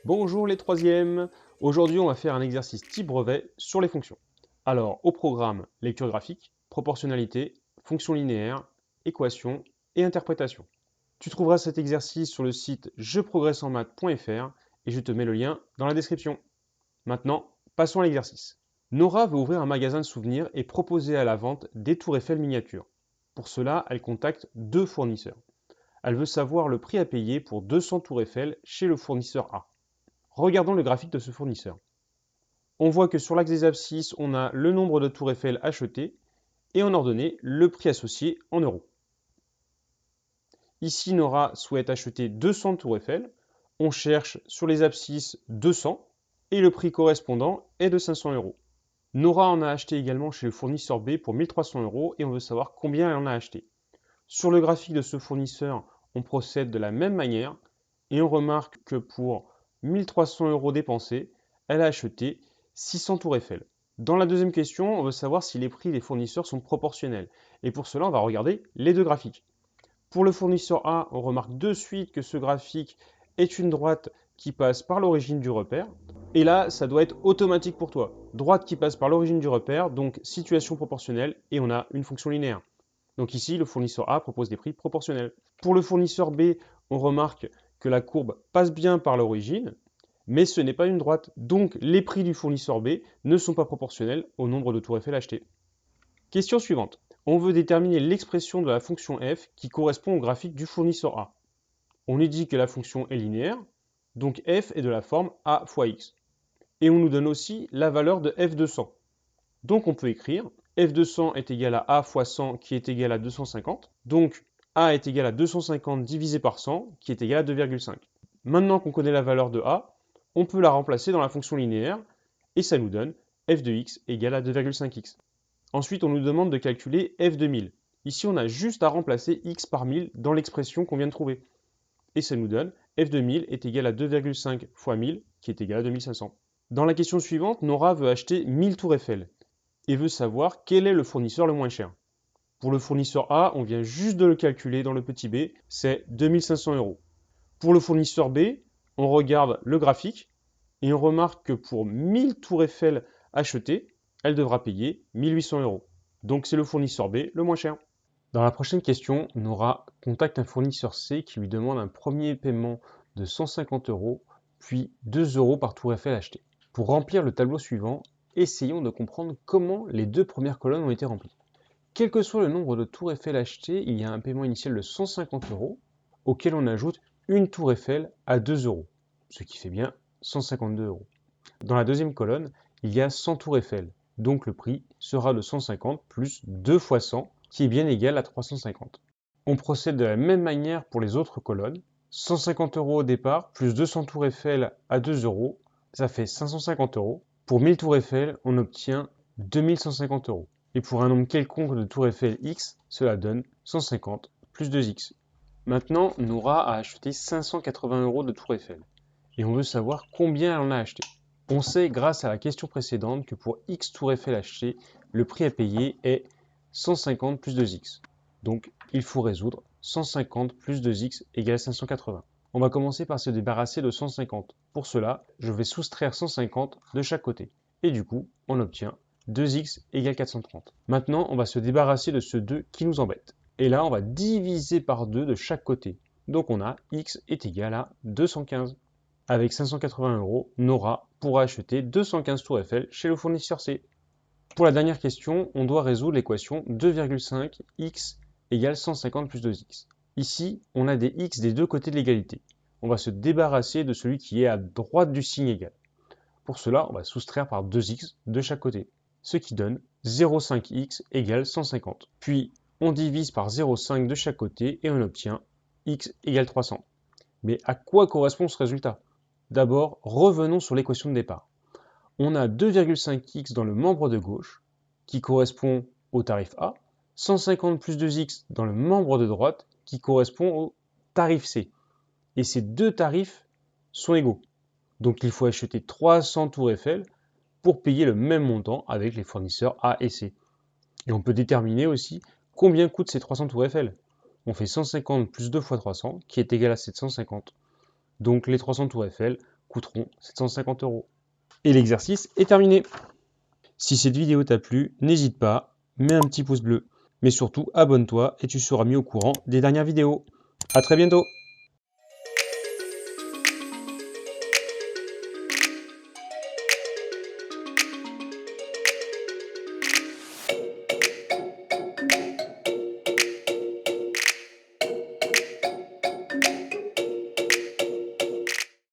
Bonjour les troisièmes. Aujourd'hui, on va faire un exercice type brevet sur les fonctions. Alors, au programme, lecture graphique, proportionnalité, fonction linéaire, équation et interprétation. Tu trouveras cet exercice sur le site jeprogresseenmaths.fr et je te mets le lien dans la description. Maintenant, passons à l'exercice. Nora veut ouvrir un magasin de souvenirs et proposer à la vente des tours Eiffel miniatures. Pour cela, elle contacte deux fournisseurs. Elle veut savoir le prix à payer pour 200 tours Eiffel chez le fournisseur A. Regardons le graphique de ce fournisseur. On voit que sur l'axe des abscisses, on a le nombre de tours Eiffel achetées et en ordonnée, le prix associé en euros. Ici, Nora souhaite acheter 200 tours Eiffel. On cherche sur les abscisses 200 et le prix correspondant est de 500 euros. Nora en a acheté également chez le fournisseur B pour 1300 euros et on veut savoir combien elle en a acheté. Sur le graphique de ce fournisseur, on procède de la même manière et on remarque que pour 1300 euros dépensés, elle a acheté 600 tours Eiffel. Dans la deuxième question, on veut savoir si les prix des fournisseurs sont proportionnels. Et pour cela, on va regarder les deux graphiques. Pour le fournisseur A, on remarque de suite que ce graphique est une droite qui passe par l'origine du repère. Et là, ça doit être automatique pour toi. Droite qui passe par l'origine du repère, donc situation proportionnelle, et on a une fonction linéaire. Donc ici, le fournisseur A propose des prix proportionnels. Pour le fournisseur B, on remarque que la courbe passe bien par l'origine, mais ce n'est pas une droite. Donc les prix du fournisseur B ne sont pas proportionnels au nombre de tours Eiffel achetés. Question suivante. On veut déterminer l'expression de la fonction f qui correspond au graphique du fournisseur A. On nous dit que la fonction est linéaire, donc f est de la forme a fois x. Et on nous donne aussi la valeur de f de 100. Donc on peut écrire f de 100 est égal à a fois 100 qui est égal à 250. Donc a est égal à 250 divisé par 100 qui est égal à 2,5. Maintenant qu'on connaît la valeur de a, on peut la remplacer dans la fonction linéaire et ça nous donne f de x égale à 2,5x. Ensuite, on nous demande de calculer f de 1000. Ici, on a juste à remplacer x par 1000 dans l'expression qu'on vient de trouver. Et ça nous donne f de 1000 est égal à 2,5 fois 1000 qui est égal à 2500. Dans la question suivante, Nora veut acheter 1000 tours Eiffel et veut savoir quel est le fournisseur le moins cher. Pour le fournisseur A, on vient juste de le calculer dans le petit b, c'est 2500 euros. Pour le fournisseur B, on regarde le graphique et on remarque que pour 1000 tours Eiffel achetées, elle devra payer 1800 euros. Donc c'est le fournisseur B le moins cher. Dans la prochaine question, Nora contacte un fournisseur C qui lui demande un premier paiement de 150 euros, puis 2 euros par tour Eiffel acheté. Pour remplir le tableau suivant, essayons de comprendre comment les deux premières colonnes ont été remplies. Quel que soit le nombre de tours Eiffel achetés, il y a un paiement initial de 150 euros, auquel on ajoute une tour Eiffel à 2 euros, ce qui fait bien 152 euros. Dans la deuxième colonne, il y a 100 tours Eiffel, donc le prix sera de 150 plus 2 fois 100, qui est bien égal à 350. On procède de la même manière pour les autres colonnes. 150 euros au départ, plus 200 tours Eiffel à 2 euros, ça fait 550 euros. Pour 1000 tours Eiffel, on obtient 2150 euros. Et pour un nombre quelconque de tours Eiffel x, cela donne 150 plus 2x. Maintenant, Nora a acheté 580 euros de tours Eiffel. Et on veut savoir combien elle en a acheté. On sait grâce à la question précédente que pour x tours Eiffel achetés, le prix à payer est 150 plus 2x. Donc il faut résoudre 150 plus 2x égale 580. On va commencer par se débarrasser de 150. Pour cela, je vais soustraire 150 de chaque côté. Et du coup, on obtient 2x égale 430. Maintenant, on va se débarrasser de ce 2 qui nous embête. Et là, on va diviser par 2 de chaque côté. Donc on a x est égal à 215. Avec 580 euros, Nora pourra acheter 215 tours Eiffel chez le fournisseur C. Pour la dernière question, on doit résoudre l'équation 2,5 x égale 150 plus 2x. Ici, on a des x des deux côtés de l'égalité. On va se débarrasser de celui qui est à droite du signe égal. Pour cela, on va soustraire par 2x de chaque côté, ce qui donne 0,5x égale 150. Puis, on divise par 0,5 de chaque côté et on obtient x égale 300. Mais à quoi correspond ce résultat? D'abord, revenons sur l'équation de départ. On a 2,5x dans le membre de gauche, qui correspond au tarif A, 150 plus 2x dans le membre de droite, qui correspond au tarif C. Et ces deux tarifs sont égaux. Donc il faut acheter 300 tours Eiffel pour payer le même montant avec les fournisseurs A et C. Et on peut déterminer aussi combien coûtent ces 300 tours Eiffel. On fait 150 plus 2 fois 300, qui est égal à 750. Donc les 300 tours Eiffel coûteront 750 €. Et l'exercice est terminé. Si cette vidéo t'a plu, n'hésite pas, mets un petit pouce bleu. Mais surtout, abonne-toi et tu seras mis au courant des dernières vidéos. À très bientôt!